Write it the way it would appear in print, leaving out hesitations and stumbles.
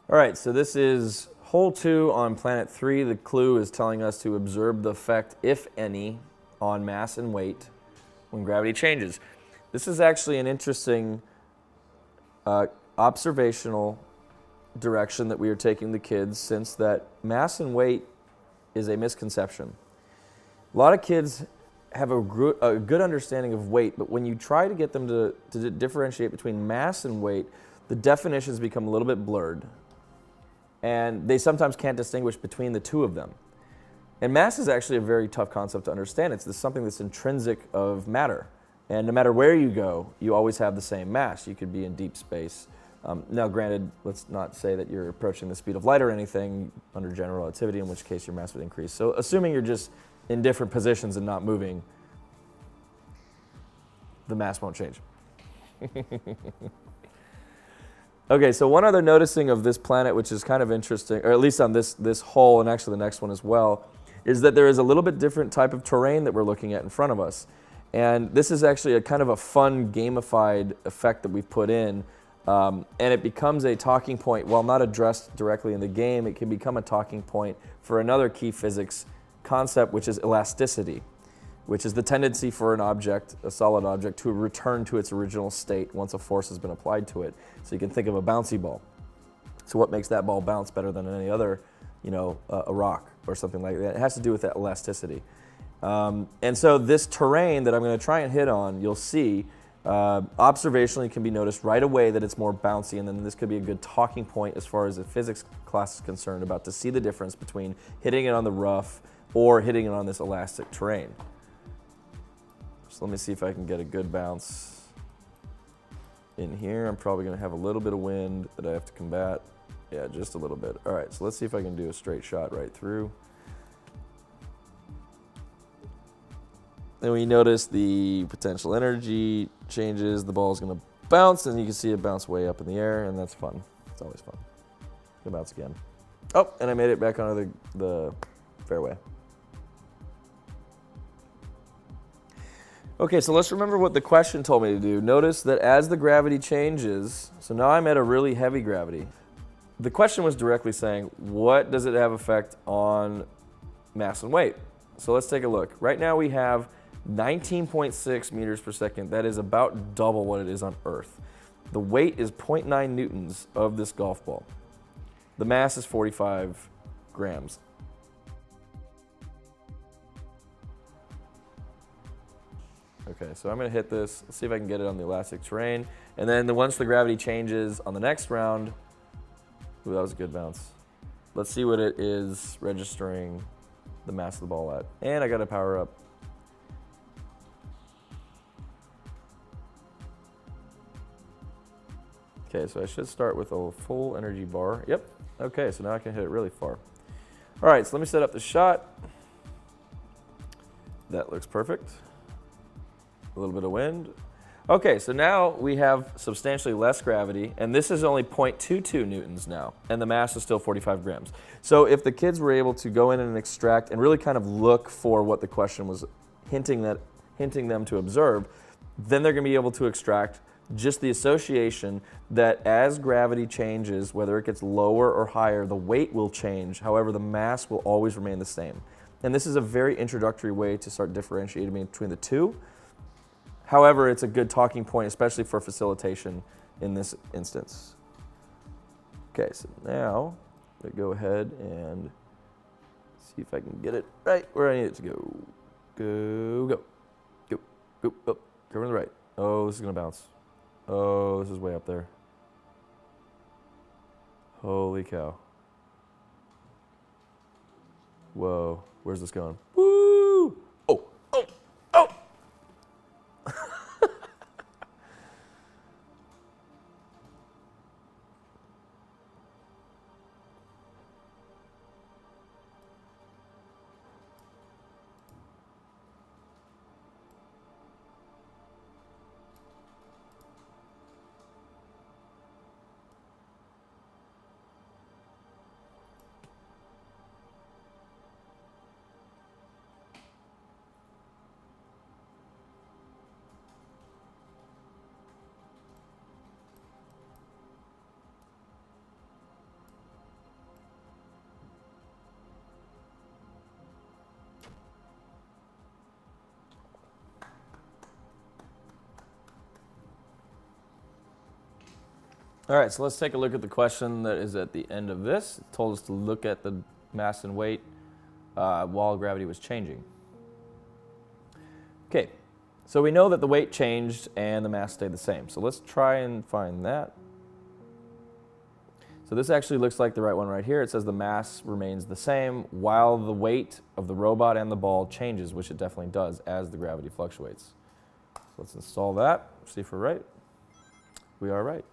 All right, so this is hole 2 on planet 3. The clue is telling us to observe the effect, if any, on mass and weight when gravity changes. This is actually an interesting observational direction that we are taking the kids, since that mass and weight is a misconception. A lot of kids have a good understanding of weight, but when you try to get them to differentiate between mass and weight, the definitions become a little bit blurred. And they sometimes can't distinguish between the two of them. And mass is actually a very tough concept to understand. It's something that's intrinsic of matter. And no matter where you go, you always have the same mass. You could be in deep space. Now, granted, let's not say that you're approaching the speed of light or anything under general relativity, in which case your mass would increase. So assuming you're just in different positions and not moving, the mass won't change. Okay, so one other noticing of this planet, which is kind of interesting, or at least on this hole, and actually the next one as well, is that there is a little bit different type of terrain that we're looking at in front of us. And this is actually a kind of a fun gamified effect that we've put in, and it becomes a talking point. While not addressed directly in the game, it can become a talking point for another key physics concept, which is elasticity, which is the tendency for an object, a solid object, to return to its original state once a force has been applied to it. So you can think of a bouncy ball. So what makes that ball bounce better than any other, a rock or something like that? It has to do with that elasticity. And so this terrain that I'm going to try and hit on, you'll see, observationally can be noticed right away that it's more bouncy, and then this could be a good talking point as far as the physics class is concerned, about to see the difference between hitting it on the rough or hitting it on this elastic terrain. So let me see if I can get a good bounce in here. I'm probably going to have a little bit of wind that I have to combat. Yeah, just a little bit. All right, so let's see if I can do a straight shot right through. Then we notice the potential energy changes. The ball is going to bounce, and you can see it bounce way up in the air, and that's fun. It's always fun. Gonna bounce again. Oh, and I made it back onto the fairway. Okay, so let's remember what the question told me to do. Notice that as the gravity changes, so now I'm at a really heavy gravity. The question was directly saying, what does it have effect on mass and weight? So let's take a look. Right now we have 19.6 meters per second. That is about double what it is on Earth. The weight is 0.9 newtons of this golf ball. The mass is 45 grams. Okay, so I'm going to hit this. Let's see if I can get it on the elastic terrain. And then once the gravity changes on the next round, ooh, that was a good bounce. Let's see what it is registering the mass of the ball at. And I got to power up. Okay, so I should start with a full energy bar. Yep. Okay, so now I can hit it really far. All right, so let me set up the shot. That looks perfect. A little bit of wind. Okay, so now we have substantially less gravity, and this is only 0.22 newtons now, and the mass is still 45 grams. So if the kids were able to go in and extract and really kind of look for what the question was hinting them to observe, then they're going to be able to extract just the association that as gravity changes, whether it gets lower or higher, the weight will change. However, the mass will always remain the same. And this is a very introductory way to start differentiating between the two. However, it's a good talking point, especially for facilitation in this instance. Okay, so now I'm gonna go ahead and see if I can get it right where I need it to go. Go, go, go, go, go, go to the right. Oh, this is gonna bounce. Oh, this is way up there. Holy cow. Whoa, where's this going? Woo! Oh, oh, oh! All right, so let's take a look at the question that is at the end of this. It told us to look at the mass and weight while gravity was changing. Okay, so we know that the weight changed and the mass stayed the same. So let's try and find that. So this actually looks like the right one right here. It says the mass remains the same while the weight of the robot and the ball changes, which it definitely does as the gravity fluctuates. So let's install that, see if we're right. We are right.